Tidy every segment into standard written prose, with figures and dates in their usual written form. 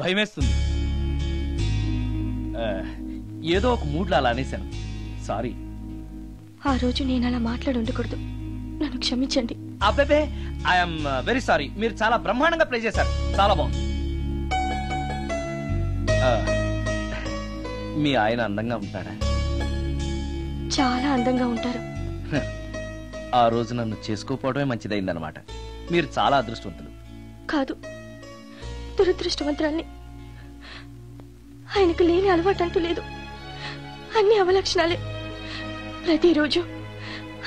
భయమేస్తుంది. ఏదో ఒక మూడ్లో అలా అనేశాను. సారీ. ఆ రోజు నేను అలా మాట్లాడి ఉండకూడదు, నన్ను క్షమించండి. అబ్బే, ఐఎమ్ వెరీ సారీ. మీరు చాలా బ్రహ్మాండంగా ప్లే చేశారు, చాలా బాగుంది. మీ ఆయన అందంగా ఉంటాడా? చాలా అందంగా ఉంటారు. ఆ రోజు నన్ను చేసుకోపోవడమే మంచిదైందనమాట. మీరు చాలా అదృష్టవంతులు. కాదు, దురదృష్టవంతురాల్ని. ఆయనకు లేని అలవాటు అంటూ లేదు, అన్ని అవలక్షణాలే. ప్రతిరోజు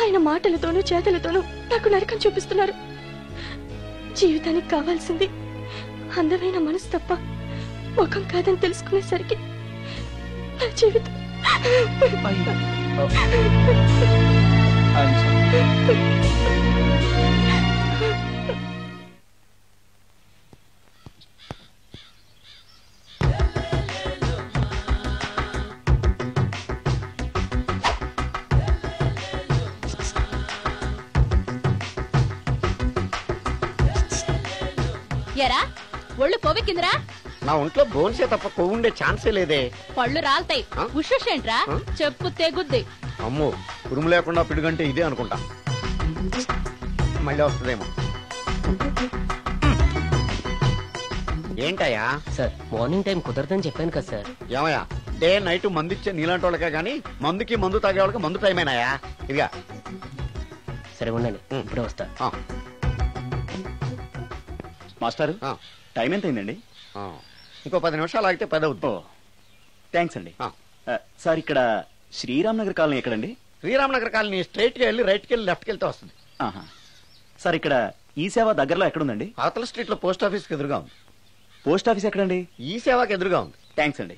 ఆయన మాటలతోనూ చేతలతోనూ నాకు నరకం చూపిస్తున్నారు. జీవితానికి కావాల్సింది అందమైన మనసు తప్ప ముఖం కాదని తెలుసుకునేసరికి నా జీవితం ఎరా ఒళ్ళు కొవ్వెక్కిందిరా? నా ఒంట్లో బోన్సే తప్ప కొవ్వు ఉండే ఛాన్సే లేదే. పళ్ళు రాల్తాయి. ఉషేంట్రా చెప్పు తెగుద్ది. అమ్మో, ఉరుము లేకుండా పిడుగంటే ఇదే అనుకుంటా. మళ్ళీ వస్తుందేమో. ఏంటయ్యా? సార్, మార్నింగ్ టైం కుదరదని చెప్పాను కదా సార్. ఏమయ్యా, డే నైట్ మందు ఇచ్చే నీలాంటి వాళ్ళకే గానీ మందుకి మందు తాగే వాళ్ళకి మందు టైమేనాయా? ఇదిగా సరే ఉండండి, ఇప్పుడే వస్తా. మాస్టర్, టైం ఎంత అయిందండి? ఇంకో 10 నిమిషాలు ఆగితే 10 అవుతుంది. థ్యాంక్స్ అండి. సార్, ఇక్కడ శ్రీరామ్ నగర్ కాలనీ ఎక్కడండి? శ్రీరామ్ నగర్ కాలనీ స్ట్రైట్ గా వెళ్ళి రైట్ కి వెళ్ళి లెఫ్ట్ కి వెళ్తే వస్తుంది. సార్, ఇక్కడ ఈ సేవ దగ్గరలో ఎక్కడుందండి? అవతల స్ట్రీట్ లో పోస్ట్ ఆఫీస్ కి ఎదురుగా ఉంది. పోస్ట్ ఆఫీస్ ఎక్కడండి? ఈ సేవకి ఎదురుగా ఉంది. థ్యాంక్స్ అండి.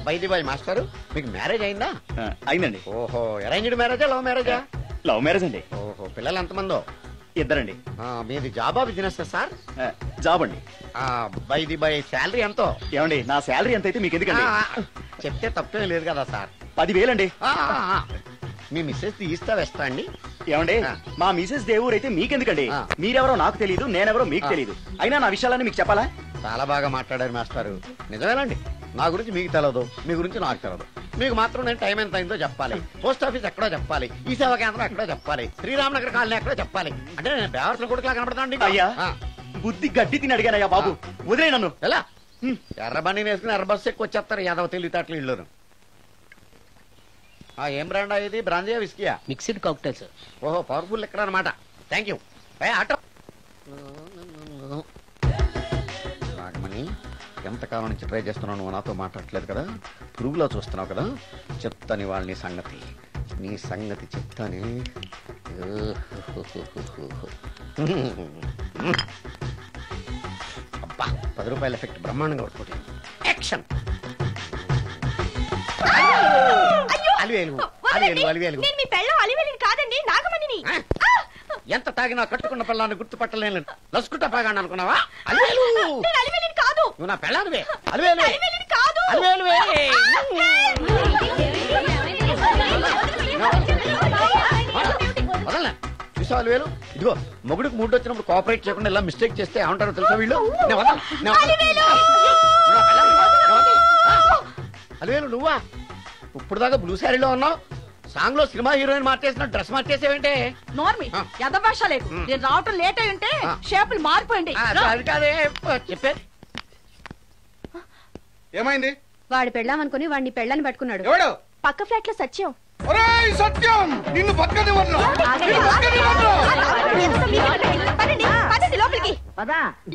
బైది బాయ్ మాస్టర్, మీకు మ్యారేజ్ అయిందా? అయిందండి. ఓహో, అరేంజ్డ్ మ్యారేజా లవ్ మ్యారేజా? లవ్ మ్యారేజ్ అండి. ఓహో, పిల్లలు ఎంతమందో? ఇద్దరండి. మీది జాబా బిజినెస్ సార్? జాబ్ అండి. బైది బై శాలరీ ఎంతో? ఏమండి, నా శాలరీ ఎంత అయితే మీకు ఎందుకండి? చెప్తే తప్పేం లేదు కదా సార్. 10,000 అండి. మీ మిస్సెస్ ఇస్తా వేస్తా అండి. ఏమండి, మా మిసెస్ దేవూర్ అయితే మీకెందుకండి? మీరెవరో నాకు తెలియదు, నేనెవరో మీకు తెలియదు. అయినా నా విషయాలని మీకు చెప్పాలా? చాలా బాగా మాట్లాడారు మాస్టారు. నిజమేనండి, నా గురించి మీకు తెలదు, మీ గురించి నాకు తెలదు. మీకు మాత్రం నేను టైం ఎంత అయిందో చెప్పాలి, పోస్ట్ ఆఫీస్ ఎక్కడో చెప్పాలి, ఈ సేవా కేంద్రం ఎక్కడో చెప్పాలి, శ్రీరామ్ నగర్ కాలనీ ఎక్కడో చెప్పాలి. అంటే నేను బేవర్సల కొడుకులా కనపడతాను. అయ్యా, బుద్ధి గడ్డి తిని అడిగానయ్యా బాబు, వదిలే నన్ను. ఎలా ఎర్రబండి వేసుకుని ఎర్ర బస్సు ఎక్కువ వచ్చేస్తారు యాదవ తెలివితేటలు ఇళ్ళను. ఏం బ్రాండ్ ఇది? బ్రాంజియా విస్కియా? Mixed cocktail sir. ఓహో, పవర్ఫుల్ ఎక్కడ అనమాట. Thank you. ఆటో నాగమణి, ఎంతకాలం నుంచి ట్రై చేస్తున్నావు, నువ్వు నాతో మాట్లాడట్లేదు కదా, పురుగులో చూస్తున్నావు కదా. చెప్తాను వాళ్ళ నీ సంగతి చెప్తాను. అబ్బా, 10 రూపాయల ఎఫెక్ట్ బ్రహ్మాండంగా పడుతుంది. యాక్షన్. ఎంత తాగినా కట్టుకున్న పిల్లాన్ని గుర్తుపట్టలేను. లసుకుంటా బాగా అనుకున్నావా? నువ్వు నా పిల్లానివే. వదలనా చూసావు అలివేలు? ఇదిగో, మొగుడికి మూడు వచ్చినప్పుడు కోఆపరేట్ చేయకుండా ఇలా మిస్టేక్ చేస్తే ఏమంటారో తెలుసా వీళ్ళు? అలివేలు నువ్వా? ఇప్పుడు దాకా బ్లూ శారీలో ఉన్నావు, సాంగ్ లో సినిమా హీరోయిన్ మార్చేసిన డ్రెస్ మార్చేసేవంటే? నోర్మి యథభాష లేదు. నేను రావటం లేట్ అయి ఉంటే షేపులు మారిపోయింది. కాదే చెప్పేది. ఏమైంది? వాడు పెళ్ళామనుకుని వాడిని పెళ్ళని పట్టుకున్నాడు. ఎవడు? పక్క ఫ్లాట్ లో సత్యం. సత్యం, నిన్ను లోపలికి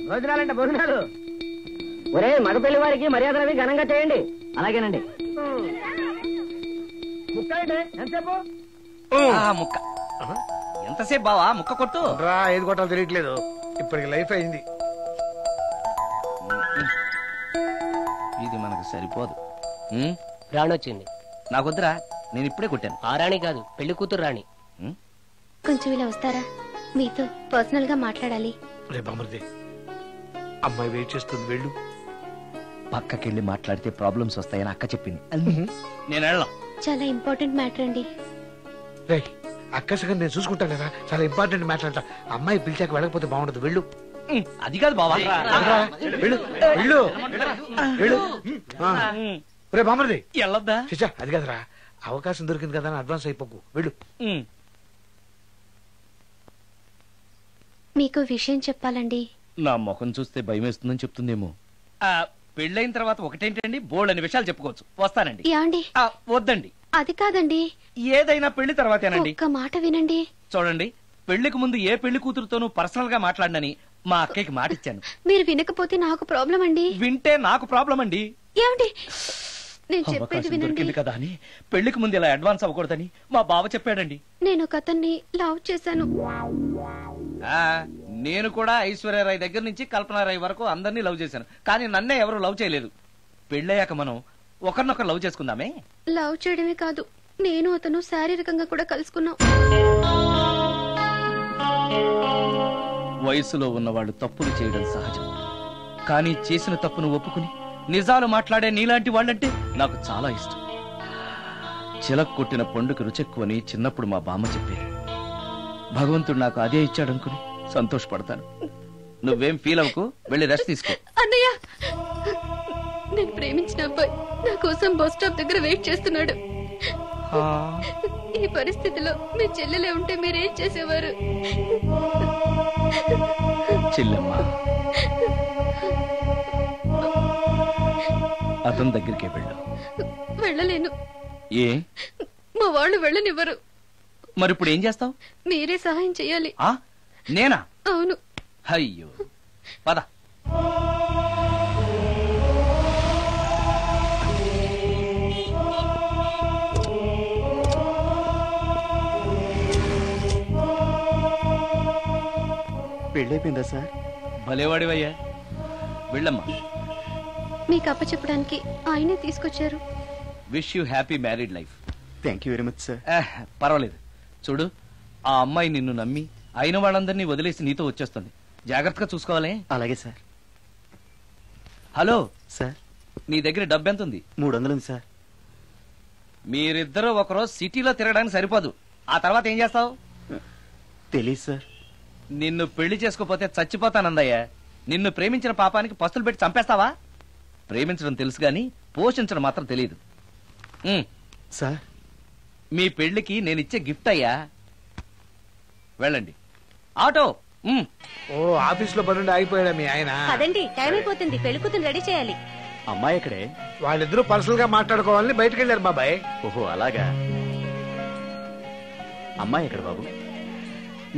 భోజనాలంటే భోజనాలు. ఒరే, మగ పెళ్లి వారికి మర్యాదలవి ఘనంగా చేయండి. అలాగేనండి. ముక్క ఎంతసేపు బావా? ముక్క కొట్టు. ఏది కొట్టాలో తెలియట్లేదు, ఇప్పటికి లైఫ్ అయింది. ఇది మనకు సరిపోదు. రాణి వచ్చింది. నాకొద్దురా, నేను ఇప్పుడే కొట్టాను. ఆ రాణి కాదు, పెళ్లి కూతురు రాణి. కొంచెం ఇలా వస్తారా? మీతో పర్సనల్ గా మాట్లాడాలి. అమ్మాయి వెయిట్ చేస్తుంది, వెళ్ళు. పక్కకెళ్ళి మాట్లాడితే ప్రాబ్లమ్స్ వస్తాయని అక్క చెప్పింది. నేను వెళ్ళను. చాలా ఇంపార్టెంట్ మ్యాటర్ అండి. అక్కసగా నేను చూసుకుంటాను కదా, చాలా ఇంపార్టెంట్ మ్యాటర్ అంట. అమ్మాయి పిలిచాక వెళ్ళకపోతే బాగుండదు, వెళ్ళు. అది కాదు బావా. వెళ్ళు వెళ్ళు వెళ్ళు. రే బామర్ది వెళ్ళొద్దా? చిచ్చా అది కదరా, అవకాశం దొరికింది కదా అని అడ్వాన్స్ అయిపోకు. వెళ్ళు. మీకు విషయం చెప్పాలండి. నా ముఖం చూస్తే భయం వేస్తుందని చెప్తుందేమో. పెళ్ళైన తర్వాత ఒకటేంటండి, బోల్డ్ అనే విషయాలు చెప్పుకోవచ్చు. వస్తానండి. యాండి వద్దండి, అది కాదండి, ఏదైనా పెళ్లి తర్వాతేనండి. ఒక్క మాట వినండి. చూడండి, పెళ్లికి ముందు ఏ పెళ్లి కూతురుతోనూ పర్సనల్ గా మాట్లాడనని మా అక్కకి మాట ఇచ్చాను. మీరు వినకపోతే నాకు ప్రాబ్లం అండి. వింటే నాకు ప్రాబ్లం అండి. ఏమండి, నేను చెప్పేది అవకాశం వినండి. దొరికింది కదా అని పెళ్లికి ముందు ఇలా అడ్వాన్స్ అవ్వకూడదని మా బావ చెప్పాడండి. నేను ఒక అతన్ని లవ్ చేశాను. నేను కూడా ఐశ్వర్యరాయ్ దగ్గర నుంచి కల్పనారాయ్ వరకు అందరినీ లవ్ చేశాను, కానీ నన్నే ఎవరు లవ్ చేయలేదు. పెళ్ళయ్యాక మనం ఒకరినొకరు లవ్ చేసుకుందామే. లవ్ చేయడమే కాదు, నేను అతను శారీరకంగా కూడా కలుసుకున్నాం. వయసులో ఉన్నవాళ్ళు తప్పులు చేయడం సహజం, కానీ చేసిన తప్పును ఒప్పుకుని నిజాలు మాట్లాడే నీలాంటి వాళ్ళంటే నాకు చాలా ఇష్టం. చిలక కొట్టిన పండుగ రుచెక్కువని చిన్నప్పుడు మా బామ్మ చెప్పేది. భగవంతుడు నాకు అదే ఇచ్చాడనుకుని సంతోషపడతాను. నువ్వేం ఫీల్ అవ్వకు, వెళ్ళి రెస్ట్ తీసుకో. అన్నయ్య, నేను ప్రేమించిన అబ్బాయి నా కోసం బస్ స్టాప్ దగ్గర వెయిట్ చేస్తున్నాడు. ఈ పరిస్థితిలో మీ చెల్లెలే ఉంటే మీరేం చేసేవారు? చెల్లెమ్మ, అతని దగ్గరికే వెళ్ళు. వెళ్ళలేను. ఏ? మా వాళ్ళు వెళ్ళనివ్వరు. మరి ఇప్పుడు ఏం చేస్తావు? మీరే సహాయం చెయ్యాలి. నేనా? అవును. అయ్యో, పద. పెళ్ళైపోయిందా సార్? భలేవాడివయ్యా, వెళ్ళమ్మా. మీకు అప్పచెప్పడానికి ఆయనే తీసుకొచ్చారు. Wish you happy married life. Thank you very much sir. పర్వాలేదు. చూడు, ఆ అమ్మాయి నిన్ను నమ్మి అయిన వాళ్ళందరినీ వదిలేసి నీతో వచ్చేస్తుంది. జాగ్రత్తగా చూసుకోవాలి. అలాగే సార్. హలో సార్, నీ దగ్గర డబ్బు ఎంత ఉంది? 300 ఉంది సార్. మీరిద్దరూ ఒకరోజు సిటీలో తిరగడానికి సరిపోదు. ఆ తర్వాత ఏం చేస్తావు? తెలీదు సార్. నిన్ను పెళ్లి చేసుకోపోతే చచ్చిపోతానందయ్యా. నిన్ను ప్రేమించిన పాపానికి పస్తులు పెట్టి చంపేస్తావా? ప్రేమించడం తెలుసు గాని పోషించడం మాత్రం తెలియదు. సార్, మీ పెళ్లికి నేనిచ్చే గిఫ్ట్ అయ్యా. వెళ్ళండి. ఆటో. ఓ, ఆఫీస్ లో పనుండి ఆగిపోయాడా మీ ఆయన? అదండి, టైం అయిపోతుంది, పెళ్లి కూతురు రెడీ చేయాలి. అమ్మాయి ఎక్కడే? వాళ్ళిద్దరూ పర్సనల్ గా మాట్లాడుకోవాలని బయటకు వెళ్ళారు బాబాయ్. ఓహో, అలాగా. అమ్మాయి ఎక్కడ బాబు?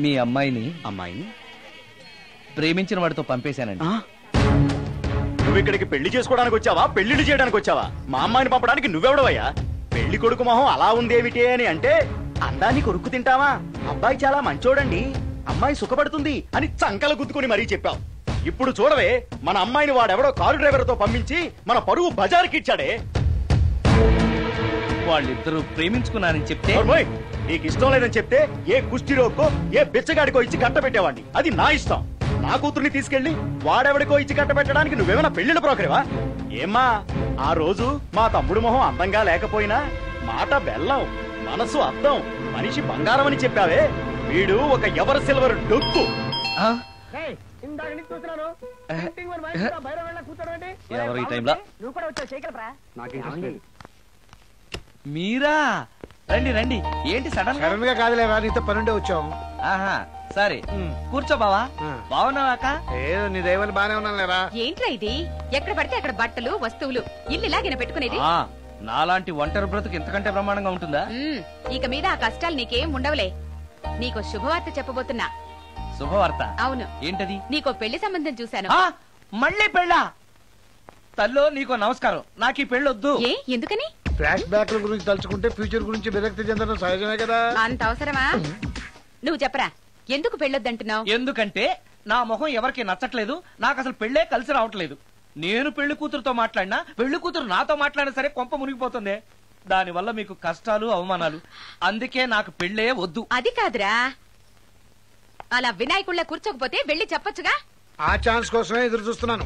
మీ అమ్మాయిని ప్రేమించిన వాడితో పంపేశానండి. నువ్వు ఇక్కడికి పెళ్లి చేసుకోవడానికి వచ్చావా, పెళ్లిళ్ళు చేయడానికి వచ్చావా? మా అమ్మాయిని పంపడానికి నువ్వెవడవయ్యా? పెళ్లి కొడుకు మొహం అలా ఉందేమిటి అని అంటే, అందాన్ని కొరుక్కు తింటావా? అబ్బాయి చాలా మంచోడండి, అమ్మాయి సుఖపడుతుంది అని చంకలు గుద్దుకుని మరీ చెప్పావు. ఇప్పుడు చూడవే, మన అమ్మాయిని వాడెవడో కారు డ్రైవర్ తో పంపించి మన పరువు బజారుకి ఇచ్చాడే. వాళ్ళిద్దరూ ప్రేమించుకున్నారని చెప్తే, నీకు ఇష్టం లేదని చెప్తే ఏ కుష్టిరోకో ఏ బిచ్చగాడికో ఇచ్చి కట్ట పెట్టేవాడిని. అది నా ఇష్టం. నా కూతుర్ని తీసుకెళ్లి వాడెవడికో ఇచ్చి కట్ట పెట్టడానికి నువ్వేమైనా పెళ్లిళ్ళ బ్రోకరేవా? ఏమ్మా, ఆ రోజు మా తమ్ముడు మొహం అందంగా లేకపోయినా మాట బెల్లం, మనసు అద్దం, మనిషి బంగారం అని చెప్పావే. వీడు ఒక ఎవరు సిల్వర్ డొక్కు. ఎవరు ఈ టైంలో? మీరా? రండి రండి. ఏంటి సడన్ గా కాదులేవా, నీతో పనుండే వచ్చాం. ఆహా, సరే కూర్చో బావా. బాగున్నావాక? ఏదో నీ దైవాలు బానే ఉన్నాను లేరా. ఏంట్రా ఇది? ఎక్కడ పడితే అక్కడ బట్టలు వస్తువులు ఇల్లు ఇలాగిన పెట్టుకునేది? నాలాంటి ఒంటరి బ్రతుకు ఇంతకంటే బ్రహ్మాండంగా ఉంటుందా? ఇక మీద ఆ కష్టాలు నీకేం ఉండవులే. నీకో శుభవార్త చెప్పబోతున్నా. శుభవార్త? అవును. ఏంటది? నీకో పెళ్లి సంబంధం చూశాను. మళ్ళీ పెళ్ళా? తల్లో నీకో నమస్కారం, నాకు ఈ పెళ్ళొద్దు. ఏ, ఎందుకని? ఫ్లాష్ బ్యాక్ గురించి తలుచుకుంటే ఫ్యూచర్ గురించి విరక్తి చెందడం సహజమే కదా. అంత అవసరమా? నువ్వు చెప్పరా, ఎందుకు పెళ్ళొద్దంటున్నావు? ఎందుకంటే నా మొహం ఎవరికి నచ్చట్లేదు, నాకు అసలు పెళ్ళే కలిసి రావట్లేదు. నేను పెళ్లి కూతురుతో మాట్లాడినా, పెళ్లి కూతురు నాతో మాట్లాడినా సరే కొంప మునిగిపోతుంది. దానివల్ల మీకు కష్టాలు, అవమానాలు. అందుకే నాకు పెళ్ళే వద్దు. అది కాదురా, అలా వినాయకుళ్ళ కూర్చోకపోతే వెళ్ళి చెప్పొచ్చుగా. ఆ ఛాన్స్ కోసమే ఎదురు చూస్తున్నాను.